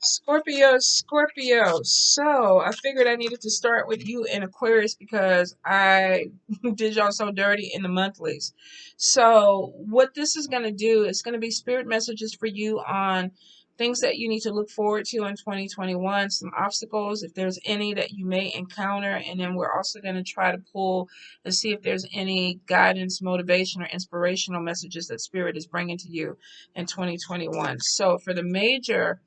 Scorpio, Scorpio. So I figured I needed to start with you in Aquarius because I did y'all so dirty in the monthlies. So what this is going to do is going to be spirit messages for you on things that you need to look forward to in 2021, some obstacles, if there's any that you may encounter, and then we're also going to try to pull and see if there's any guidance, motivation, or inspirational messages that spirit is bringing to you in 2021. So for the major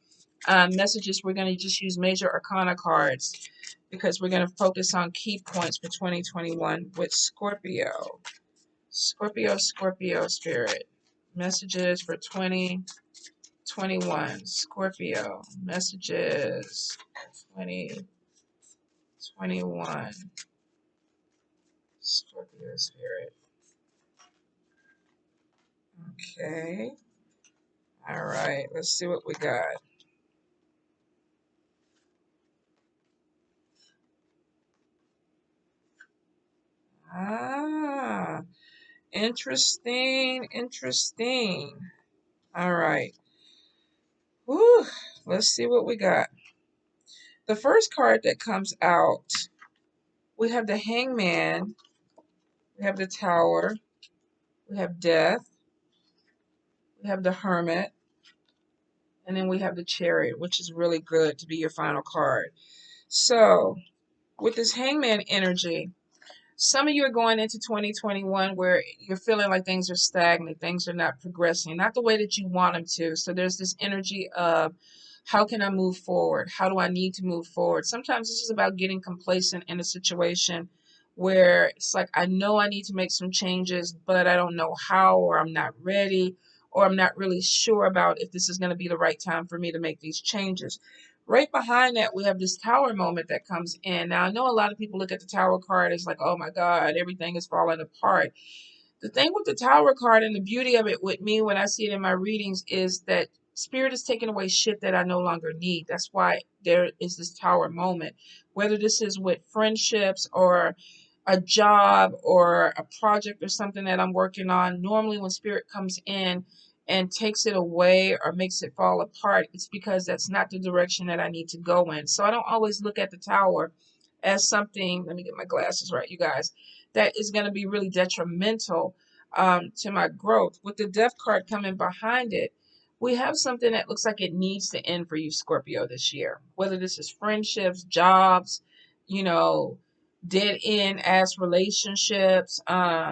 messages, we're going to just use major arcana cards because we're going to focus on key points for 2021 with Scorpio. Scorpio spirit. Messages for 2021. Scorpio. Messages 2021. Scorpio spirit. Okay. All right. Let's see what we got. Ah, interesting. Interesting. All right. Whew. Let's see what we got. The first card that comes out, we have the Hangman, we have the Tower, we have Death, we have the Hermit, and then we have the Chariot, which is really good to be your final card. So, with this Hangman energy, some of you are going into 2021 where you're feeling like things are stagnant, things are not progressing, not the way that you want them to. So there's this energy of how can I move forward? How do I need to move forward? Sometimes this is about getting complacent in a situation where it's like, I know I need to make some changes, but I don't know how, or I'm not ready, or I'm not really sure about if this is going to be the right time for me to make these changes. Right behind that, we have this tower moment that comes in. Now, I know a lot of people look at the tower card as like, oh my God, everything is falling apart. The thing with the tower card and the beauty of it with me when I see it in my readings is that spirit is taking away shit that I no longer need. That's why there is this tower moment. Whether this is with friendships or a job or a project or something that I'm working on, normally when spirit comes in and takes it away or makes it fall apart, it's because that's not the direction that I need to go in. So I don't always look at the tower as something, let me get my glasses right, you guys, that is going to be really detrimental to my growth. With the death card coming behind it, we have something that looks like it needs to end for you, Scorpio, this year. Whether this is friendships, jobs, you know, dead end ass relationships,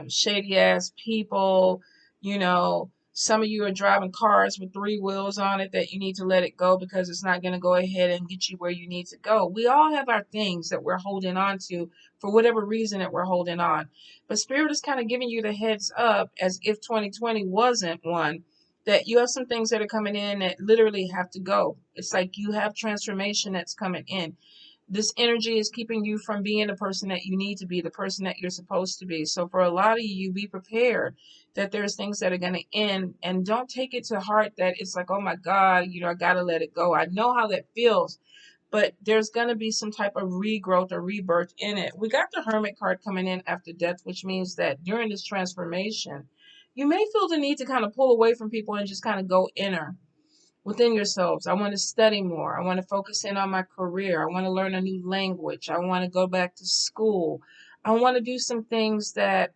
shady ass people, you know, some of you are driving cars with three wheels on it that you need to let it go because it's not going to go ahead and get you where you need to go. We all have our things that we're holding on to for whatever reason that we're holding on. But Spirit is kind of giving you the heads up as if 2020 wasn't one, that you have some things that are coming in that literally have to go. It's like you have transformation that's coming in. This energy is keeping you from being the person that you need to be, the person that you're supposed to be. So for a lot of you, be prepared that there's things that are going to end, and don't take it to heart that it's like, oh my God, I got to let it go. I know how that feels, but there's going to be some type of regrowth or rebirth in it. We got the Hermit card coming in after death, which means that during this transformation, you may feel the need to kind of pull away from people and just kind of go inner within yourselves. I want to study more. I want to focus in on my career. I want to learn a new language. I want to go back to school. I want to do some things that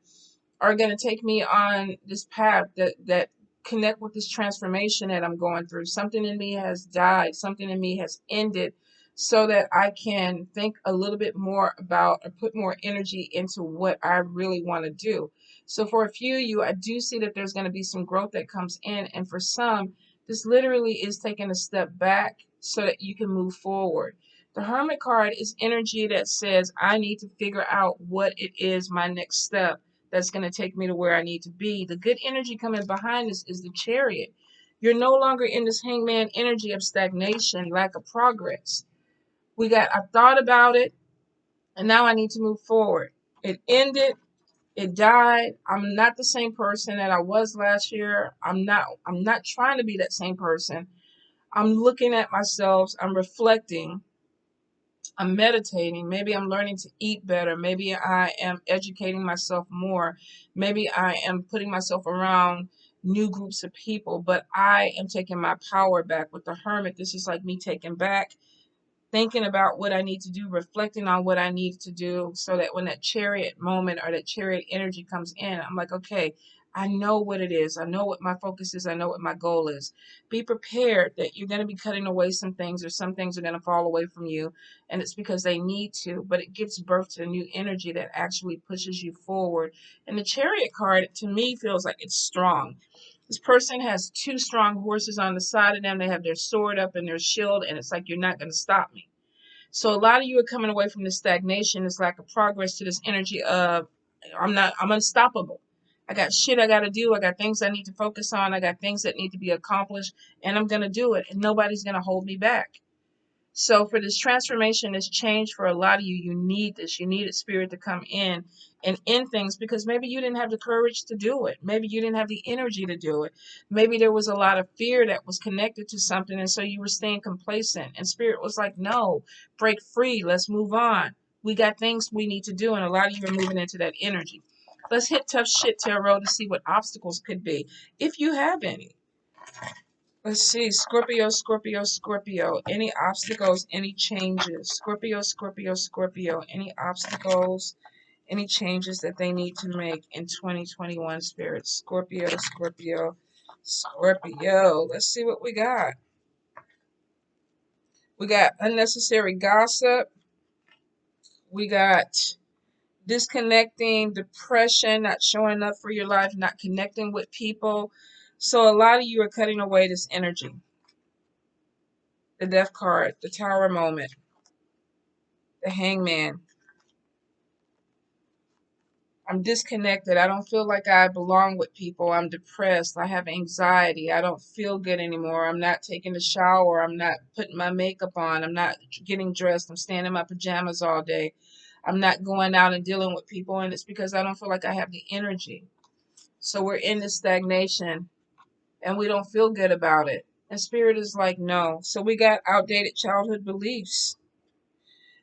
are going to take me on this path that connect with this transformation that I'm going through. Something in me has died. Something in me has ended so that I can think a little bit more about or put more energy into what I really want to do. So for a few of you, I do see that there's going to be some growth that comes in. And for some, this literally is taking a step back so that you can move forward. The Hermit card is energy that says, I need to figure out what it is my next step that's going to take me to where I need to be. The good energy coming behind this is the Chariot. You're no longer in this hangman energy of stagnation, lack of progress. I thought about it, and now I need to move forward. It ended, it died. I'm not the same person that I was last year. I'm not trying to be that same person. I'm looking at myself, I'm reflecting, I'm meditating. Maybe I'm learning to eat better. Maybe I am educating myself more. Maybe I am putting myself around new groups of people, but I am taking my power back. With the Hermit, this is like me taking back, thinking about what I need to do, reflecting on what I need to do, so that when that Chariot moment or that Chariot energy comes in, I'm like, okay, I know what it is. I know what my focus is. I know what my goal is. Be prepared that you're going to be cutting away some things, or some things are going to fall away from you, and it's because they need to, but it gives birth to a new energy that actually pushes you forward. And the Chariot card, to me, feels like it's strong. This person has two strong horses on the side of them. They have their sword up and their shield, and it's like, you're not going to stop me. So a lot of you are coming away from this stagnation, this lack of progress, to this energy of, I'm unstoppable. I got shit I got to do. I got things I need to focus on. I got things that need to be accomplished, and I'm going to do it, and nobody's going to hold me back. So for this transformation, this change, for a lot of you, you need this. You needed spirit to come in and end things, because maybe you didn't have the courage to do it. Maybe you didn't have the energy to do it. Maybe there was a lot of fear that was connected to something, and so you were staying complacent. And spirit was like, no, break free. Let's move on. We got things we need to do, and a lot of you are moving into that energy. Let's hit tough shit tarot to see what obstacles could be, if you have any. Let's see, Scorpio, Scorpio, Scorpio. Any obstacles, any changes? Scorpio, Scorpio, Scorpio. Any obstacles, any changes that they need to make in 2021, Spirit? Scorpio, Scorpio, Scorpio. Let's see what we got. We got unnecessary gossip. We got disconnecting, depression, not showing up for your life, not connecting with people. So a lot of you are cutting away this energy. The Death card, the Tower moment, the Hangman. I'm disconnected. I don't feel like I belong with people. I'm depressed. I have anxiety. I don't feel good anymore. I'm not taking a shower. I'm not putting my makeup on. I'm not getting dressed. I'm staying in my pajamas all day. I'm not going out and dealing with people, and it's because I don't feel like I have the energy. So we're in this stagnation, and we don't feel good about it. And Spirit is like, no. So we got outdated childhood beliefs.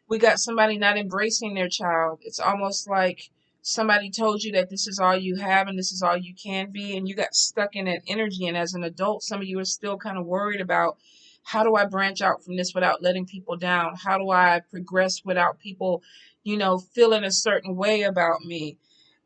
We got somebody not embracing their child. It's almost like somebody told you that this is all you have and this is all you can be, and you got stuck in that energy. And as an adult, some of you are still kind of worried about, how do I branch out from this without letting people down? How do I progress without people, feeling a certain way about me?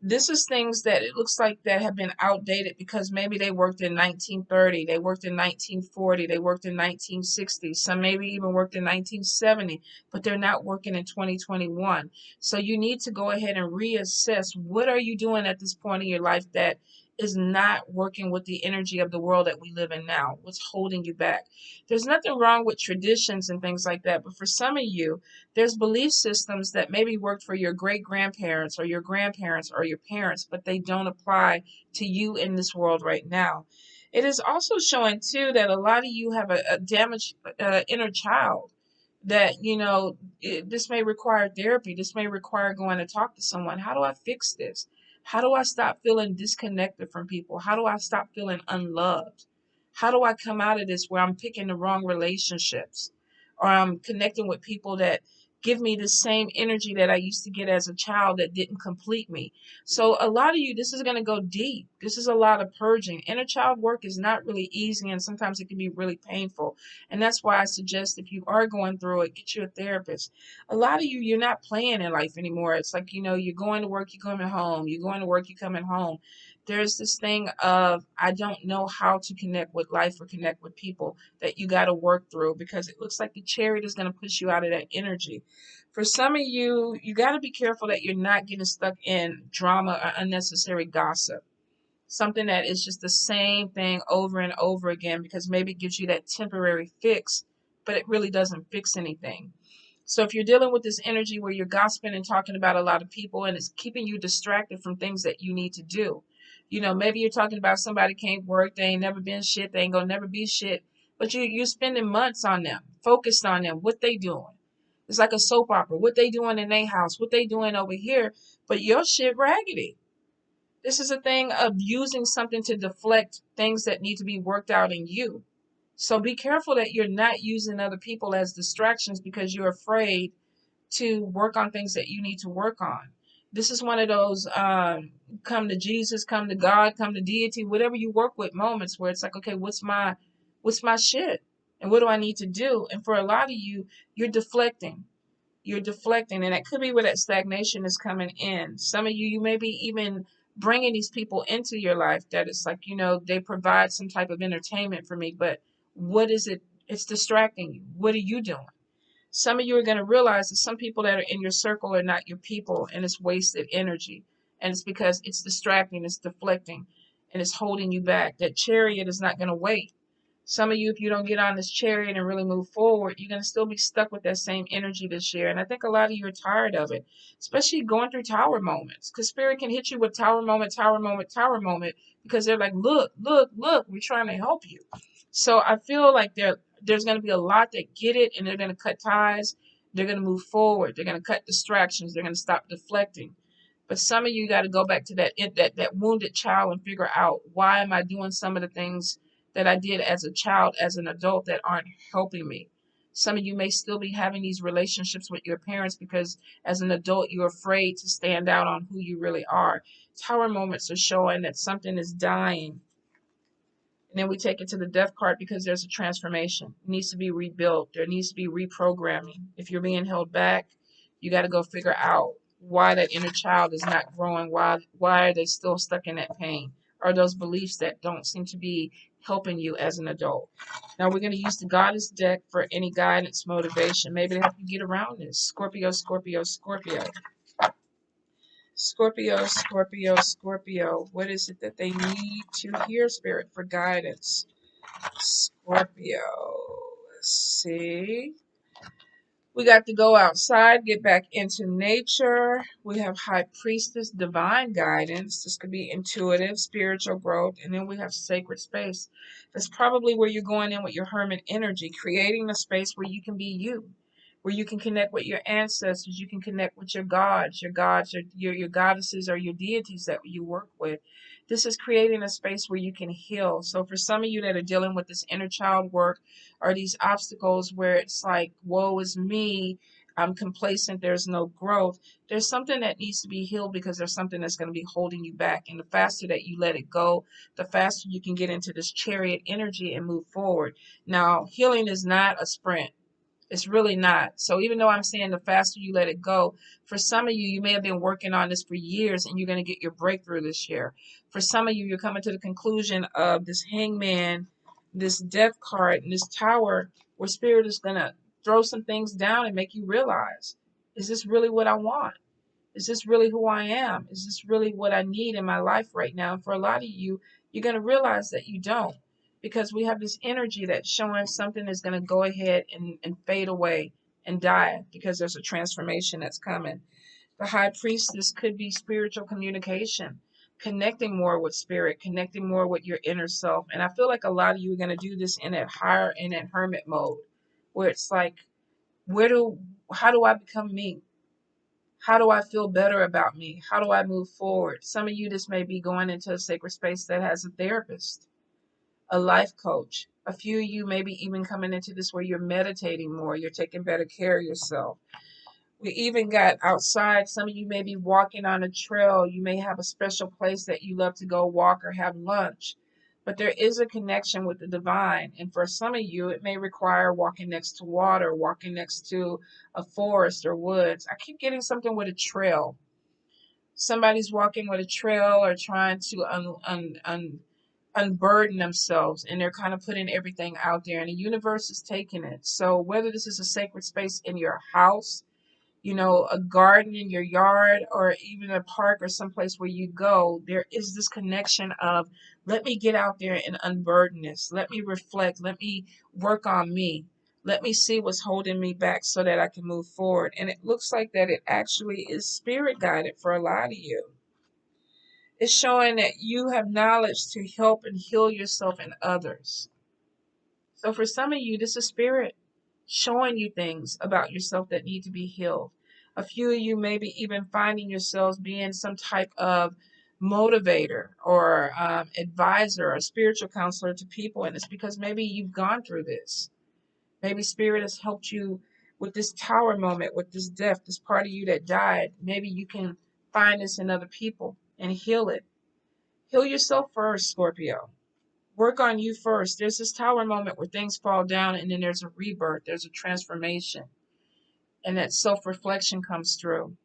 This is things that it looks like that have been outdated, because maybe they worked in 1930, they worked in 1940, they worked in 1960, some maybe even worked in 1970, but they're not working in 2021. So you need to go ahead and reassess, what are you doing at this point in your life that is not working with the energy of the world that we live in now? What's holding you back? There's nothing wrong with traditions and things like that, but for some of you, there's belief systems that maybe worked for your great grandparents or your grandparents or your parents, but they don't apply to you in this world right now. It is also showing too that a lot of you have a damaged inner child, that this may require therapy. This may require going to talk to someone. How do I fix this? How do I stop feeling disconnected from people? How do I stop feeling unloved? How do I come out of this where I'm picking the wrong relationships, or I'm connecting with people that give me the same energy that I used to get as a child that didn't complete me? So a lot of you, this is going to go deep. This is a lot of purging. Inner child work is not really easy, and sometimes it can be really painful. And that's why I suggest, if you are going through it, get you a therapist. A lot of you, you're not playing in life anymore. It's like, you're going to work, you're coming home. You're going to work, you're coming home. There's this thing of, I don't know how to connect with life or connect with people, that you got to work through, because it looks like the Chariot is going to push you out of that energy. For some of you, you got to be careful that you're not getting stuck in drama or unnecessary gossip. Something that is just the same thing over and over again, because maybe it gives you that temporary fix, but it really doesn't fix anything. So if you're dealing with this energy where you're gossiping and talking about a lot of people, and it's keeping you distracted from things that you need to do. Maybe you're talking about somebody can't work, they ain't never been shit, they ain't gonna never be shit, but you're spending months on them, focused on them, what they doing. It's like a soap opera, what they doing in their house, what they doing over here, but your shit raggedy. This is a thing of using something to deflect things that need to be worked out in you. So be careful that you're not using other people as distractions, because you're afraid to work on things that you need to work on. This is one of those come to Jesus, come to God, come to deity, whatever you work with moments where it's like, okay, what's my shit? And what do I need to do? And for a lot of you, you're deflecting. You're deflecting, and that could be where that stagnation is coming in. Some of you, you may be even bringing these people into your life that it's like, they provide some type of entertainment for me, but what is it? It's distracting you. What are you doing? Some of you are going to realize that some people that are in your circle are not your people, and it's wasted energy. And it's because it's distracting, it's deflecting, and it's holding you back. That chariot is not going to wait. Some of you, if you don't get on this chariot and really move forward, you're going to still be stuck with that same energy this year. And I think a lot of you are tired of it, especially going through tower moments. Because Spirit can hit you with tower moment, tower moment, tower moment, because they're like, look, look, look, we're trying to help you. So I feel like there's going to be a lot that get it, and they're going to cut ties. They're going to move forward. They're going to cut distractions. They're going to stop deflecting. But some of you got to go back to that wounded child and figure out, why am I doing some of the things that I did as a child, as an adult, that aren't helping me. Some of you may still be having these relationships with your parents because as an adult you're afraid to stand out on who you really are. Tower moments are showing that something is dying. And then we take it to the death card because there's a transformation. It needs to be rebuilt. There needs to be reprogramming. If you're being held back, you got to go figure out why that inner child is not growing. Why are they still stuck in that pain? Or those beliefs that don't seem to be helping you as an adult. Now we're going to use the Goddess deck for any guidance, motivation, maybe to help you get around this. Scorpio, Scorpio, Scorpio. Scorpio, Scorpio, Scorpio. What is it that they need to hear, Spirit, for guidance? Scorpio. Let's see. We got to go outside, get back into nature. We have High Priestess, divine guidance. This could be intuitive, spiritual growth. And then we have sacred space. That's probably where you're going in with your hermit energy, creating a space where you can be you, where you can connect with your ancestors. You can connect with your goddesses or your deities that you work with. This is creating a space where you can heal. So for some of you that are dealing with this inner child work, or these obstacles where it's like, woe is me, I'm complacent, there's no growth. There's something that needs to be healed because there's something that's going to be holding you back. And the faster that you let it go, the faster you can get into this chariot energy and move forward. Now, healing is not a sprint. It's really not. So even though I'm saying the faster you let it go, for some of you, you may have been working on this for years and you're going to get your breakthrough this year. For some of you, you're coming to the conclusion of this hangman, this death card, and this tower where Spirit is going to throw some things down and make you realize, is this really what I want? Is this really who I am? Is this really what I need in my life right now? And for a lot of you, you're going to realize that you don't, because we have this energy that's showing something is going to go ahead and fade away and die because there's a transformation that's coming. The High Priestess could be spiritual communication, connecting more with Spirit, connecting more with your inner self. And I feel like a lot of you are going to do this in that hermit mode, where it's like, how do I become me? How do I feel better about me? How do I move forward? Some of you, this may be going into a sacred space that has a therapist, a life coach. A few of you may be even coming into this where you're meditating more, you're taking better care of yourself. We even got outside. Some of you may be walking on a trail. You may have a special place that you love to go walk or have lunch. But there is a connection with the divine. And for some of you, it may require walking next to water, walking next to a forest or woods. I keep getting something with a trail. Somebody's walking with a trail or trying to unburden themselves, and they're kind of putting everything out there, and the universe is taking it. So whether this is a sacred space in your house, a garden in your yard, or even a park or someplace where you go, there is this connection of, let me get out there and unburden this. Let me reflect. Let me work on me. Let me see what's holding me back so that I can move forward. And it looks like that it actually is spirit guided for a lot of you. It's showing that you have knowledge to help and heal yourself and others. So for some of you, this is spirit showing you things about yourself that need to be healed. A few of you maybe even finding yourselves being some type of motivator or advisor or spiritual counselor to people. And it's because maybe you've gone through this. Maybe spirit has helped you with this tower moment, with this death, this part of you that died. Maybe you can find this in other people and heal it. Heal yourself first, Scorpio. Work on you first. There's this tower moment where things fall down and then there's a rebirth, there's a transformation, and that self reflection comes through.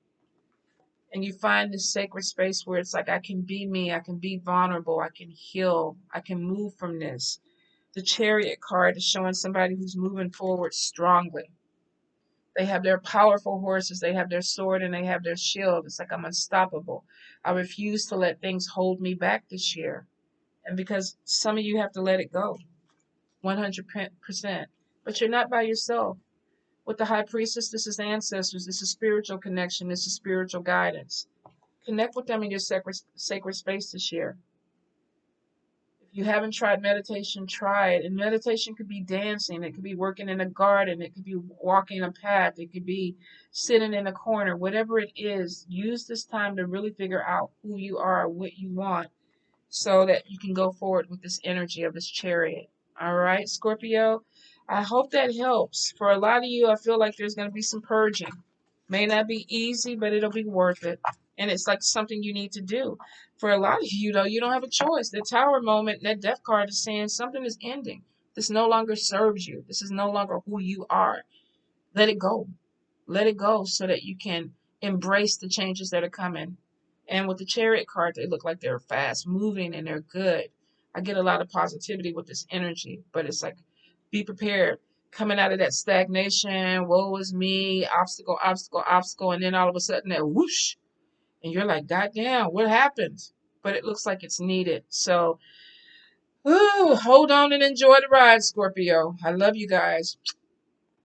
And you find this sacred space where it's like, I can be me, I can be vulnerable, I can heal, I can move from this. The Chariot card is showing somebody who's moving forward strongly. They have their powerful horses, they have their sword, and they have their shield. It's like, I'm unstoppable. I refuse to let things hold me back this year. And because some of you have to let it go, 100%. But you're not by yourself. With the High Priestess, this is ancestors, this is spiritual connection, this is spiritual guidance. Connect with them in your sacred space this year. If you haven't tried meditation, try it. And meditation could be dancing, it could be working in a garden, it could be walking a path, it could be sitting in a corner. Whatever it is, use this time to really figure out who you are, what you want, so that you can go forward with this energy of this Chariot. All right, Scorpio, I hope that helps. For a lot of you, I feel like there's going to be some purging. May not be easy, but it'll be worth it. And it's like something you need to do. For a lot of you, though, you don't have a choice. The Tower moment, that Death card is saying something is ending. This no longer serves you. This is no longer who you are. Let it go. Let it go so that you can embrace the changes that are coming. And with the Chariot card, they look like they're fast moving and they're good. I get a lot of positivity with this energy, but it's like, be prepared. Coming out of that stagnation, woe is me, obstacle, obstacle, obstacle, and then all of a sudden that whoosh, and you're like, God damn, what happened? But it looks like it's needed. So, hold on and enjoy the ride, Scorpio. I love you guys.